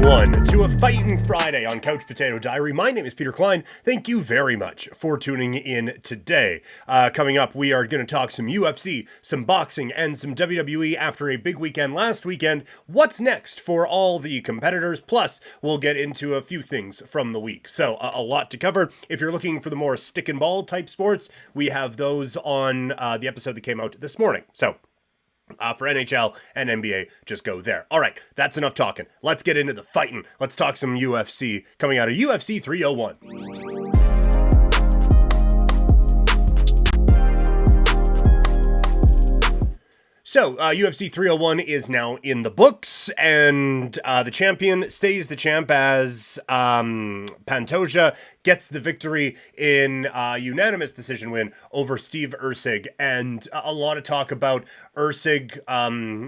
everyone, to a Fighting Friday on Couch Potato Diary. My name is Peter Klein. Thank you very much for tuning in today. Coming up, we are going to talk some UFC, some boxing, and some WWE after a big weekend last weekend. What's next for all the competitors? Plus, we'll get into a few things from the week. So, a lot to cover. If you're looking for the more stick and ball type sports, we have those on the episode that came out this morning. So, for NHL and NBA, just go there. All right, that's enough talking. Let's get into the fighting. Let's talk some UFC coming out of UFC 301. So, UFC 301 is now in the books, and the champion stays the champ as Pantoja gets the victory in a unanimous decision win over Steve Erceg. And a lot of talk about Erceg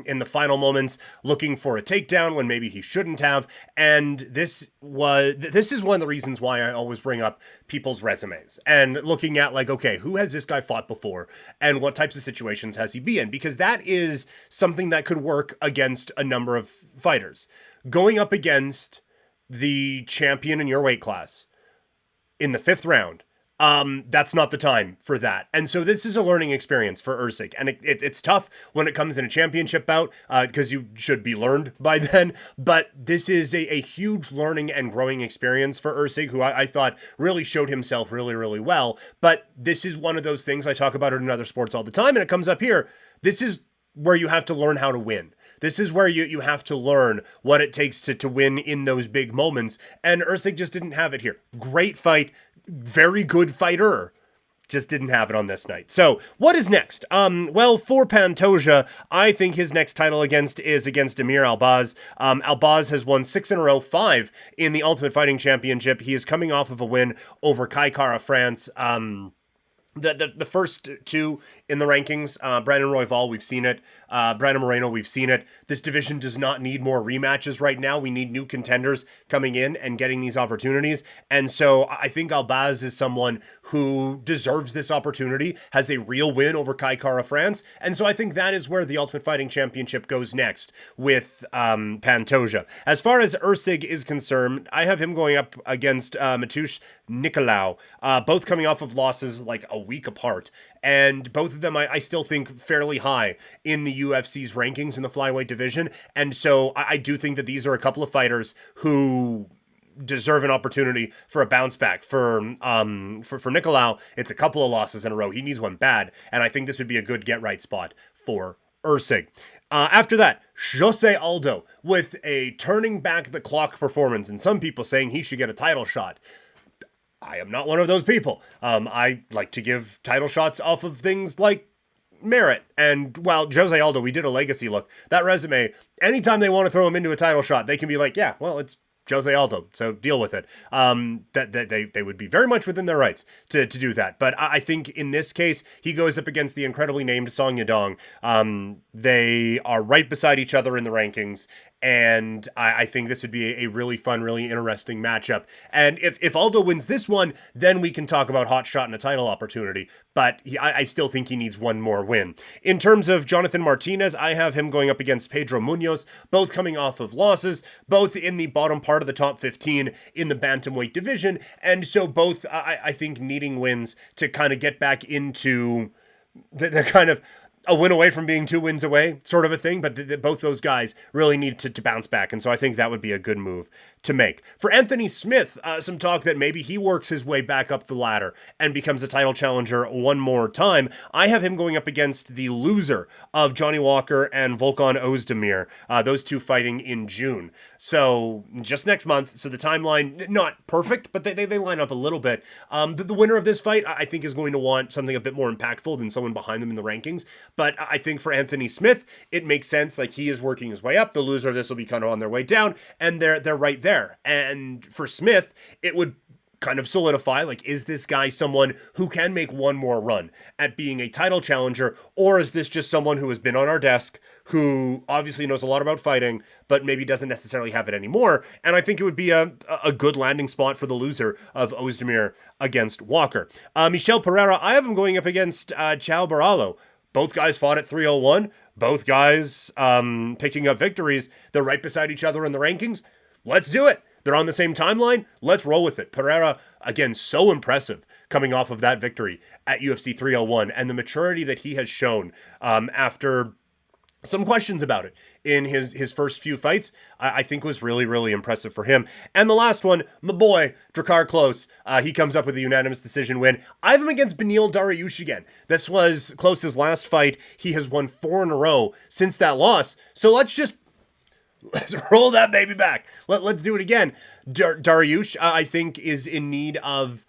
in the final moments looking for a takedown when maybe he shouldn't have. And this is one of the reasons why I always bring up people's resumes and looking at like, okay, who has this guy fought before and what types of situations has he been in? Because that is something that could work against a number of fighters. Going up against the champion in your weight class in the 5th round, that's not the time for that. And so this is a learning experience for Erceg. And it's tough when it comes in a championship bout because you should be learned by then. But this is a huge learning and growing experience for Erceg, who I thought really showed himself really, really well. But this is one of those things I talk about it in other sports all the time, and it comes up here. This is where you have to learn how to win. This is where you have to learn what it takes to win in those big moments. And Erceg just didn't have it here. Great fight. Very good fighter. Just didn't have it on this night. So what is next? Well, for Pantoja, I think his next title is against Amir Albaaz. Albaaz has won 6 in a row, 5 in the Ultimate Fighting Championship. He is coming off of a win over Kai Kara France. The first 2 in the rankings, Brandon Royval, we've seen it. Brandon Moreno, we've seen it. This division does not need more rematches right now. We need new contenders coming in and getting these opportunities. And so I think Albaaz is someone who deserves this opportunity, has a real win over Kai Kara France. And so I think that is where the Ultimate Fighting Championship goes next with Pantoja. As far as Erceg is concerned, I have him going up against Mateusz Nicolau, both coming off of losses like a week apart. And both of them, I still think, fairly high in the UFC's rankings in the flyweight division. And so I do think that these are a couple of fighters who deserve an opportunity for a bounce back. For Nicolau, it's a couple of losses in a row. He needs one bad. And I think this would be a good get-right spot for Erceg. After that, Jose Aldo with a turning back the clock performance. And some people saying he should get a title shot. I am not one of those people. I like to give title shots off of things like merit. And while Jose Aldo, we did a legacy look. That resume, anytime they want to throw him into a title shot, they can be like, yeah, well, it's Jose Aldo, so deal with it. That they would be very much within their rights to do that. But I think in this case, he goes up against the incredibly named Song Yadong. They are right beside each other in the rankings. And I think this would be a really fun, really interesting matchup. And if Aldo wins this one, then we can talk about hot shot and a title opportunity. But I still think he needs one more win. In terms of Jonathan Martinez, I have him going up against Pedro Munoz, both coming off of losses, both in the bottom part of the top 15 in the bantamweight division. And so both, I think, needing wins to kind of get back into the kind of a win away from being 2 wins away sort of a thing, but both those guys really need to bounce back, and so I think that would be a good move to make. For Anthony Smith, some talk that maybe he works his way back up the ladder and becomes a title challenger one more time. I have him going up against the loser of Johnny Walker and Volkan Ozdemir, those two fighting in June. So just next month, so the timeline, not perfect, but they line up a little bit. The winner of this fight, I think, is going to want something a bit more impactful than someone behind them in the rankings. But I think for Anthony Smith, it makes sense. Like, he is working his way up. The loser of this will be kind of on their way down, and they're right there. And for Smith, it would kind of solidify, like, is this guy someone who can make one more run at being a title challenger, or is this just someone who has been on our desk, who obviously knows a lot about fighting, but maybe doesn't necessarily have it anymore? And I think it would be a good landing spot for the loser of Ozdemir against Walker. Michel Pereira, I have him going up against Chao Barallo. Both guys fought at 301. Both guys picking up victories. They're right beside each other in the rankings. let's do it. They're on the same timeline. Let's roll with it. Pereira, again, so impressive coming off of that victory at UFC 301 and the maturity that he has shown after some questions about it in his first few fights, I think was really, really impressive for him. And the last one, my boy, Drakkar Klose, he comes up with a unanimous decision win. I have him against Beneil Dariush again. This was Klose's last fight. He has won 4 in a row since that loss. So let's roll that baby back. Let's do it again. Dariush, I think, is in need of...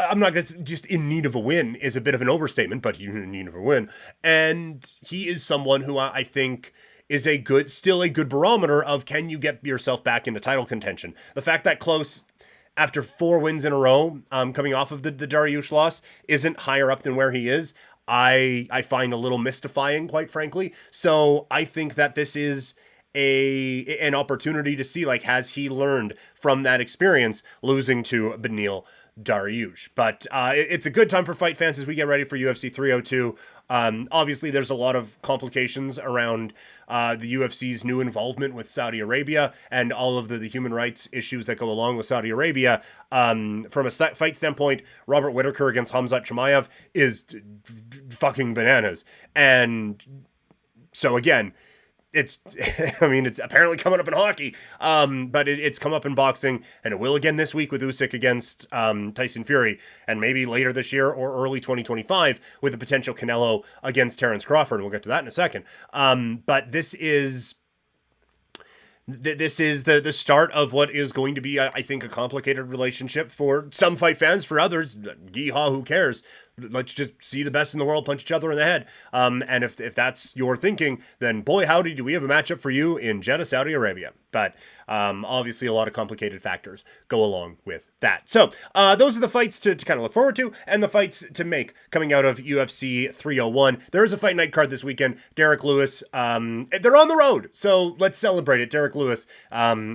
I'm not going to just in need of a win is a bit of an overstatement, but you're in need of a win. And he is someone who I think is still a good barometer of, can you get yourself back into title contention? The fact that Klose, after 4 wins in a row, coming off of the Dariush loss, isn't higher up than where he is, I find a little mystifying, quite frankly. So I think that this is an opportunity to see, like, has he learned from that experience losing to Beneil Dariush? But it's a good time for fight fans as we get ready for UFC 302. Obviously, there's a lot of complications around the UFC's new involvement with Saudi Arabia and all of the human rights issues that go along with Saudi Arabia. From a fight standpoint, Robert Whittaker against Khamzat Chimaev is fucking bananas. And so again, it's apparently coming up in hockey, but it's come up in boxing, and it will again this week with Usyk against Tyson Fury, and maybe later this year or early 2025 with a potential Canelo against Terence Crawford. We'll get to that in a second. But this is the start of what is going to be, I think, a complicated relationship for some fight fans. For others, yeehaw, who cares? Let's just see the best in the world punch each other in the head. And if that's your thinking, then boy, howdy, do we have a matchup for you in Jeddah, Saudi Arabia. But obviously a lot of complicated factors go along with that. So those are the fights to kind of look forward to and the fights to make coming out of UFC 301. There is a fight night card this weekend. Derek Lewis, they're on the road, so let's celebrate it. Derek Lewis,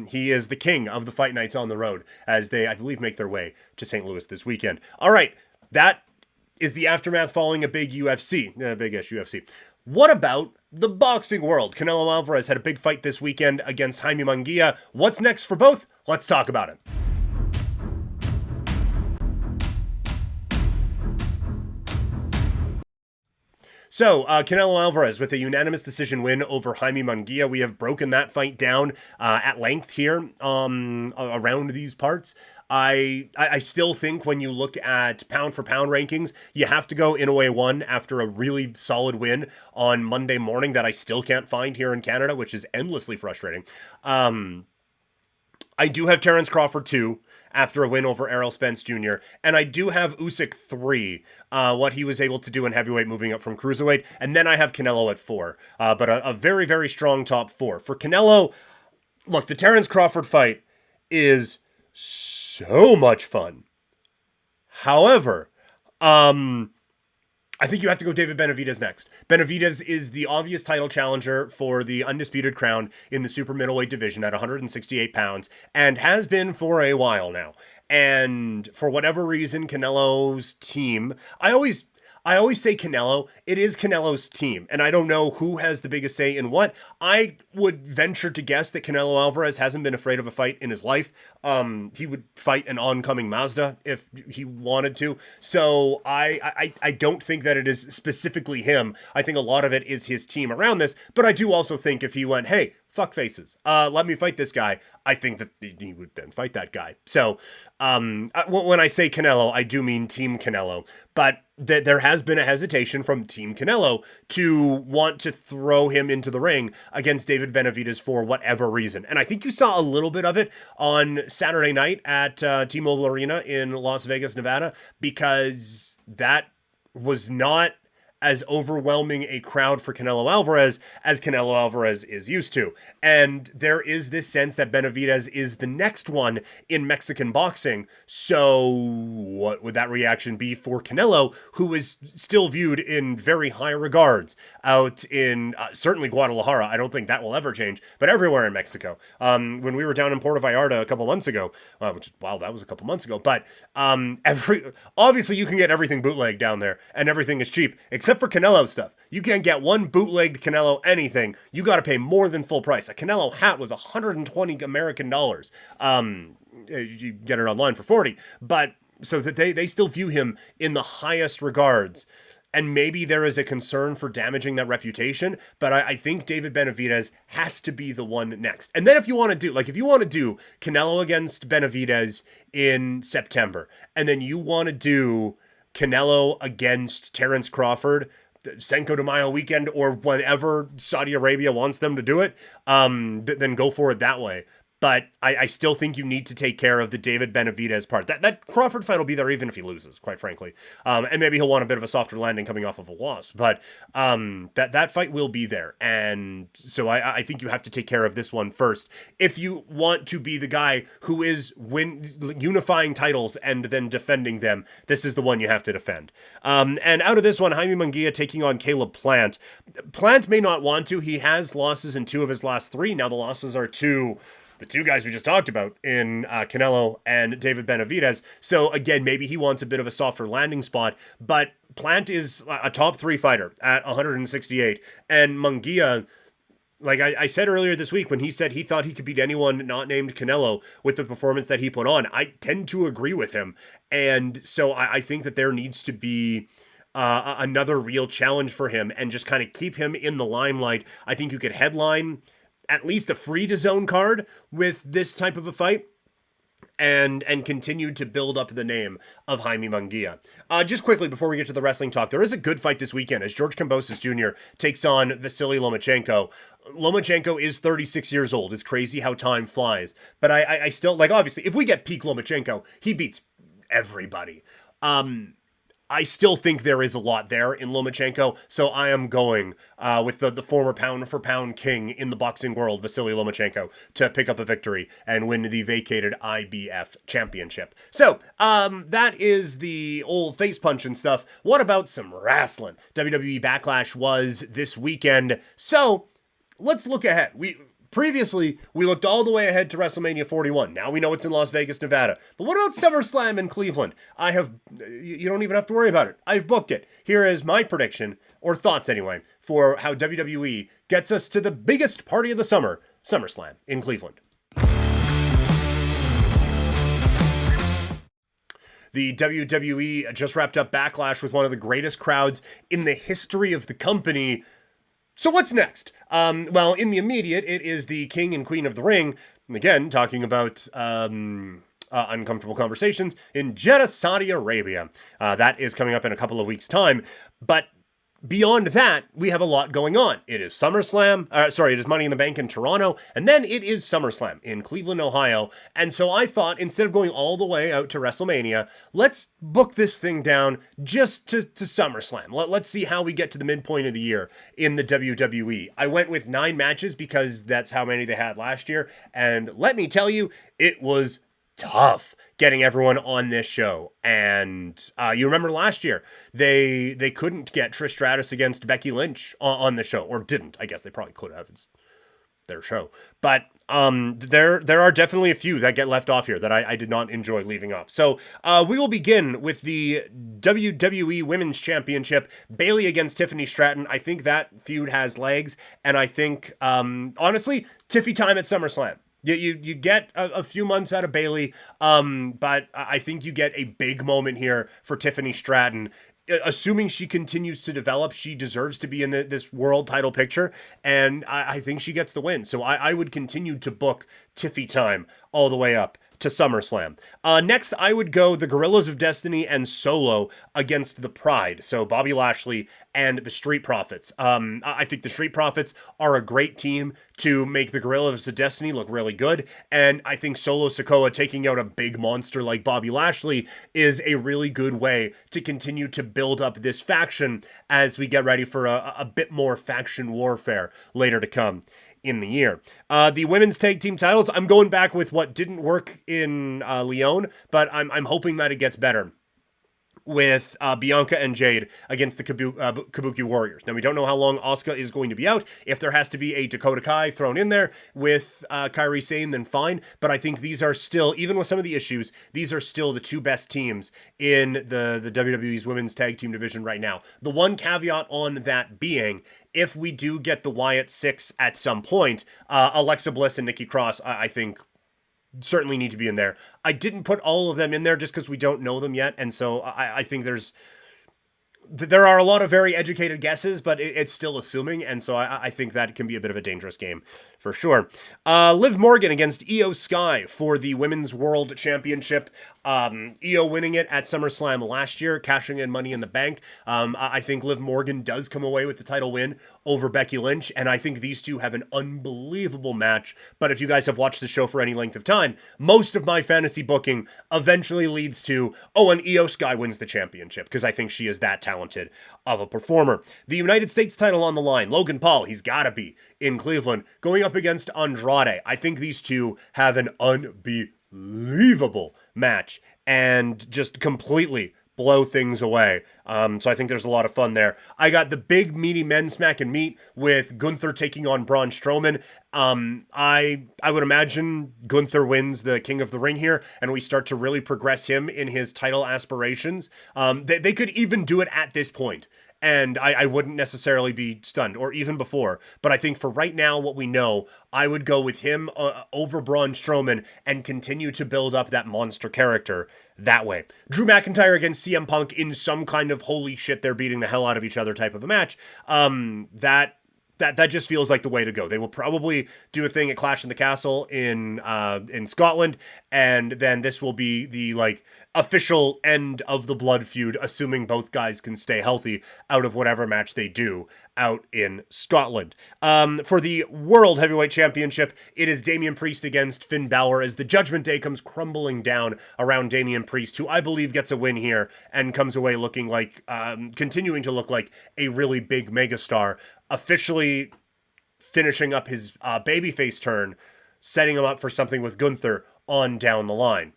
he is the king of the fight nights on the road as they, I believe, make their way to St. Louis this weekend. All right, that is the aftermath following a big UFC, big-ish UFC. What about the boxing world? Canelo Alvarez had a big fight this weekend against Jaime Munguia. What's next for both? Let's talk about it. So, Canelo Alvarez with a unanimous decision win over Jaime Munguia. We have broken that fight down at length here around these parts. I still think when you look at pound for pound rankings, you have to go Inoue 1 after a really solid win on Monday morning that I still can't find here in Canada, which is endlessly frustrating. I do have Terence Crawford 2 after a win over Errol Spence Jr. And I do have Usyk 3, what he was able to do in heavyweight moving up from cruiserweight. And then I have Canelo at 4, but a very, very strong top 4. For Canelo, look, the Terence Crawford fight is so much fun. However, I think you have to go David Benavidez next. Benavidez is the obvious title challenger for the undisputed crown in the super middleweight division at 168 pounds and has been for a while now. And for whatever reason, Canelo's team, I always say Canelo, it is Canelo's team, and I don't know who has the biggest say in what. I would venture to guess that Canelo Alvarez hasn't been afraid of a fight in his life. He would fight an oncoming Mazda if he wanted to. So I don't think that it is specifically him. I think a lot of it is his team around this, but I do also think if he went, hey, fuck faces, let me fight this guy, I think that he would then fight that guy. So when I say Canelo, I do mean Team Canelo, but there has been a hesitation from Team Canelo to want to throw him into the ring against David Benavidez for whatever reason. And I think you saw a little bit of it on Saturday night at T-Mobile Arena in Las Vegas, Nevada, because that was not as overwhelming a crowd for Canelo Alvarez as Canelo Alvarez is used to. And there is this sense that Benavidez is the next one in Mexican boxing. So what would that reaction be for Canelo, who is still viewed in very high regards out in certainly Guadalajara? I don't think that will ever change, but everywhere in Mexico. When we were down in Puerto Vallarta a couple months ago, that was a couple months ago, but obviously you can get everything bootleg down there and everything is cheap, except except for Canelo stuff. You can't get one bootlegged Canelo anything. You got to pay more than full price. A Canelo hat was 120 American dollars. You get it online for 40, but so that they still view him in the highest regards. And maybe there is a concern for damaging that reputation, but I think David Benavidez has to be the one next. And then if you want to do Canelo against Benavidez in September, and then you want to do Canelo against Terence Crawford, Cinco de Mayo weekend, or whenever Saudi Arabia wants them to do it, then go for it that way. But I still think you need to take care of the David Benavidez part. That Crawford fight will be there even if he loses, quite frankly. And maybe he'll want a bit of a softer landing coming off of a loss. But that fight will be there. And so I think you have to take care of this one first. If you want to be the guy who is unifying titles and then defending them, this is the one you have to defend. And out of this one, Jaime Munguia taking on Caleb Plant. Plant may not want to. He has losses in 2 of his last 3. Now the losses are to the 2 guys we just talked about in Canelo and David Benavidez. So again, maybe he wants a bit of a softer landing spot, but Plant is a top 3 fighter at 168. And Munguia, like I said earlier this week when he said he thought he could beat anyone not named Canelo with the performance that he put on, I tend to agree with him. And so I think that there needs to be another real challenge for him and just kind of keep him in the limelight. I think you could headline at least a free to zone card with this type of a fight and continue to build up the name of Jaime Munguia. Just quickly before we get to the wrestling talk, there is a good fight this weekend as George Kambosos Jr. takes on Vasily Lomachenko. Lomachenko is 36 years old. It's crazy how time flies. But I still, like, obviously, if we get peak Lomachenko, he beats everybody. I still think there is a lot there in Lomachenko, so I am going with the former pound-for-pound king in the boxing world, Vasily Lomachenko, to pick up a victory and win the vacated IBF championship. So, that is the old face punch and stuff. What about some wrestling? WWE Backlash was this weekend, so let's look ahead. Previously, we looked all the way ahead to WrestleMania 41. Now we know it's in Las Vegas, Nevada. But what about SummerSlam in Cleveland? You don't even have to worry about it. I've booked it. Here is my prediction, or thoughts anyway, for how WWE gets us to the biggest party of the summer, SummerSlam in Cleveland. The WWE just wrapped up Backlash with one of the greatest crowds in the history of the company. So what's next? Well, in the immediate, it is the King and Queen of the Ring. Again, talking about uncomfortable conversations in Jeddah, Saudi Arabia. That is coming up in a couple of weeks' time. But beyond that, we have a lot going on. It is SummerSlam. It is Money in the Bank in Toronto. And then it is SummerSlam in Cleveland, Ohio. And so I thought, instead of going all the way out to WrestleMania, let's book this thing down just to SummerSlam. Let's see how we get to the midpoint of the year in the WWE. I went with 9 matches because that's how many they had last year. And let me tell you, it was tough getting everyone on this show. And you remember last year, they couldn't get Trish Stratus against Becky Lynch on the show, or didn't. I guess they probably could have. It's their show. But there are definitely a few that get left off here that I did not enjoy leaving off. So we will begin with the WWE Women's Championship, Bayley against Tiffany Stratton. I think that feud has legs, and I think, honestly, Tiffy time at SummerSlam. You get a few months out of Bayley, but I think you get a big moment here for Tiffany Stratton. Assuming she continues to develop, she deserves to be in this world title picture, and I think she gets the win. So I would continue to book Tiffy time all the way up to SummerSlam. Next, I would go the Gorillas of Destiny and Solo against the Pride. So Bobby Lashley and the Street Profits. I think the Street Profits are a great team to make the Gorillas of Destiny look really good. And I think Solo Sikoa taking out a big monster like Bobby Lashley is a really good way to continue to build up this faction as we get ready for a bit more faction warfare later to come in the year. The women's tag team titles, I'm going back with what didn't work in Lyon, but I'm hoping that it gets better. with Bianca and Jade against the Kabuki Warriors. Now, we don't know how long Asuka is going to be out. If there has to be a Dakota Kai thrown in there with Kairi Sane, then fine. But I think these are still, even with some of the issues, these are still the two best teams in the WWE's women's tag team division right now. The one caveat on that being, if we do get the Wyatt Six at some point, Alexa Bliss and Nikki Cross, I think, certainly need to be in there. I didn't put all of them in there just because we don't know them yet, and so I think there are a lot of very educated guesses, but it's still assuming, and so I think that can be a bit of a dangerous game for sure. Liv Morgan against Io Sky for the Women's World Championship. Io winning it at SummerSlam last year, cashing in Money in the Bank. I think Liv Morgan does come away with the title win over Becky Lynch, and I think these two have an unbelievable match. But if you guys have watched the show for any length of time, most of my fantasy booking eventually leads to, and Io Sky wins the championship, because I think she is that talented of a performer. The United States title on the line. Logan Paul, he's gotta be in Cleveland, going up against Andrade. I think these two have an unbelievable match and just completely blow things away. So I think there's a lot of fun there. I got the big meaty men smack and meat with Gunther taking on Braun Strowman. I would imagine Gunther wins the King of the Ring here, and we start to really progress him in his title aspirations. They could even do it at this point, and I wouldn't necessarily be stunned, or even before. But I think for right now, what we know, I would go with him over Braun Strowman and continue to build up that monster character that way. Drew McIntyre against CM Punk in some kind of holy shit, they're beating the hell out of each other type of a match. That just feels like the way to go. They will probably do a thing at Clash in the Castle in Scotland, and then this will be the official end of the blood feud, assuming both guys can stay healthy out of whatever match they do out in Scotland. For the World Heavyweight Championship, it is Damian Priest against Finn Balor as the Judgment Day comes crumbling down around Damian Priest, who I believe gets a win here and comes away looking like, continuing to look like a really big megastar, officially finishing up his babyface turn, setting him up for something with Gunther on down the line.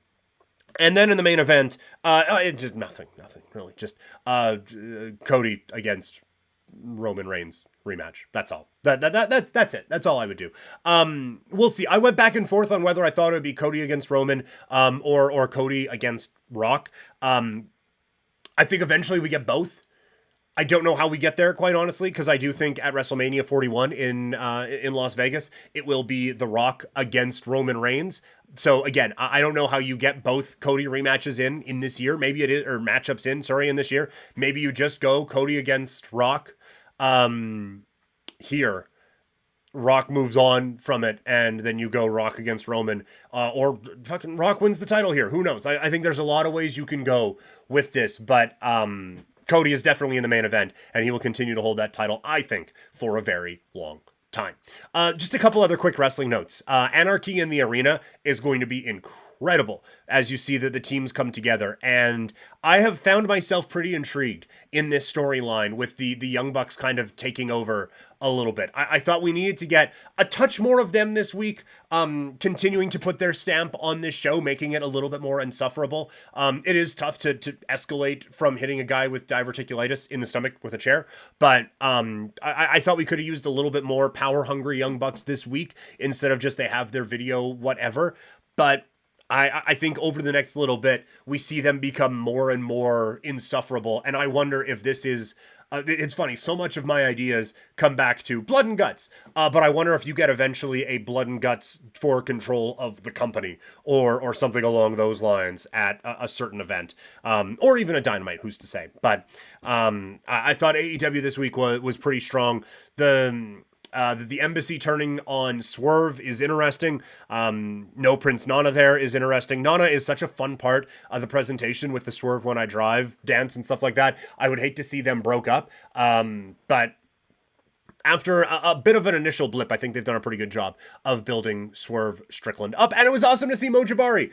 And then in the main event, it's just nothing really. Just Cody against Roman Reigns rematch. That's all. That's it. That's all I would do. We'll see. I went back and forth on whether I thought it would be Cody against Roman, or Cody against Rock. I think eventually we get both. I don't know how we get there, quite honestly, because I do think at WrestleMania 41 in Las Vegas, it will be The Rock against Roman Reigns. So again, I don't know how you get both Cody rematches in this year. Maybe it is, or matchups in this year. Maybe you just go Cody against Rock here. Rock moves on from it, and then you go Rock against Roman, or fucking Rock wins the title here. Who knows? I think there's a lot of ways you can go with this, but Cody is definitely in the main event, and he will continue to hold that title, I think, for a very long time. Just a couple other quick wrestling notes. Anarchy in the Arena is going to be incredible as you see that the teams come together, and I have found myself pretty intrigued in this storyline with the Young Bucks kind of taking over a little bit. I thought we needed to get a touch more of them this week, continuing to put their stamp on this show, making it a little bit more insufferable. It is tough to escalate from hitting a guy with diverticulitis in the stomach with a chair, but I thought we could have used a little bit more power-hungry Young Bucks this week instead of just they have their video whatever. But I think over the next little bit, we see them become more and more insufferable, and I wonder if this is... it's funny, so much of my ideas come back to blood and guts, but I wonder if you get eventually a blood and guts for control of the company, or something along those lines at a certain event, or even a Dynamite, who's to say. But I thought AEW this week was pretty strong. The Embassy turning on Swerve is interesting. No Prince Nana there is interesting. Nana is such a fun part of the presentation with the Swerve When I Drive dance and stuff like that. I would hate to see them broke up. But after a bit of an initial blip, I think they've done a pretty good job of building Swerve Strickland up. And it was awesome to see Mo Jabari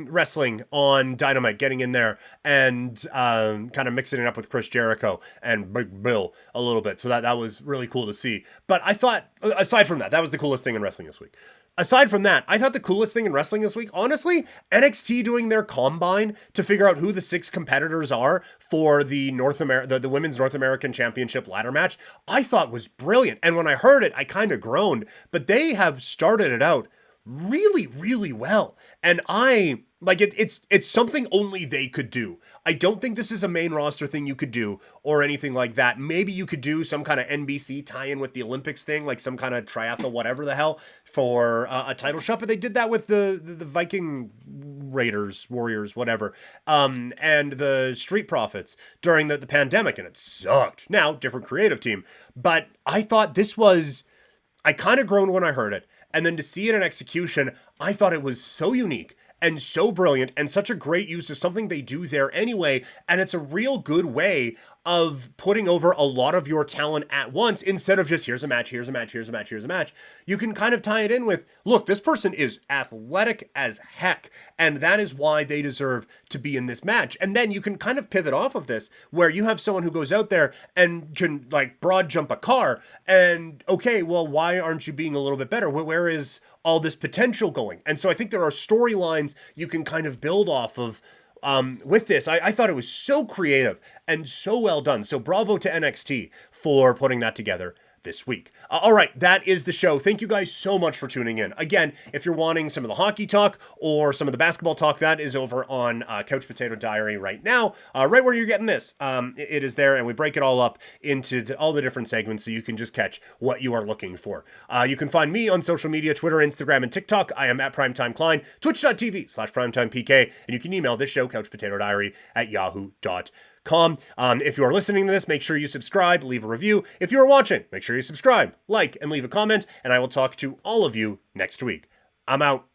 wrestling on Dynamite, getting in there and kind of mixing it up with Chris Jericho and Big Bill a little bit. So that was really cool to see. But I thought, aside from that, that was the coolest thing in wrestling this week. aside from that, I thought the coolest thing in wrestling this week, honestly, NXT doing their combine to figure out who the 6 competitors are for the the Women's North American Championship ladder match, I thought was brilliant. And when I heard it, I kind of groaned, but they have started it out really, really well. And I like it's something only they could do. I don't think this is a main roster thing you could do or anything like that. Maybe you could do some kind of NBC tie-in with the Olympics thing, like some kind of triathlon, whatever the hell, for a title shot. But they did that with the Viking Raiders, Warriors, whatever, and the Street Profits during the pandemic, and it sucked. Now, different creative team. But I thought this was, I kind of groaned when I heard it. And then to see it in execution, I thought it was so unique and so brilliant and such a great use of something they do there anyway. And it's a real good way of putting over a lot of your talent at once instead of just here's a match, here's a match, here's a match, here's a match. You can kind of tie it in with, look, this person is athletic as heck, and that is why they deserve to be in this match. And then you can kind of pivot off of this where you have someone who goes out there and can like broad jump a car, and okay, well, why aren't you being a little bit better? Where is all this potential going? And so I think there are storylines you can kind of build off of with this. I thought it was so creative and so well done. So bravo to NXT for putting that together this week. All right, that is the show. Thank you guys so much for tuning in. Again, if you're wanting some of the hockey talk or some of the basketball talk, that is over on Couch Potato Diary right now, right where you're getting this. It is there, and we break it all up into all the different segments so you can just catch what you are looking for. You can find me on social media, Twitter, Instagram, and TikTok. I am at Primetime Klein, twitch.tv/primetimepk, and you can email this show, couchpotatodiary@yahoo.com. If you are listening to this, make sure you subscribe, leave a review. If you are watching, make sure you subscribe, like, and leave a comment, and I will talk to all of you next week. I'm out.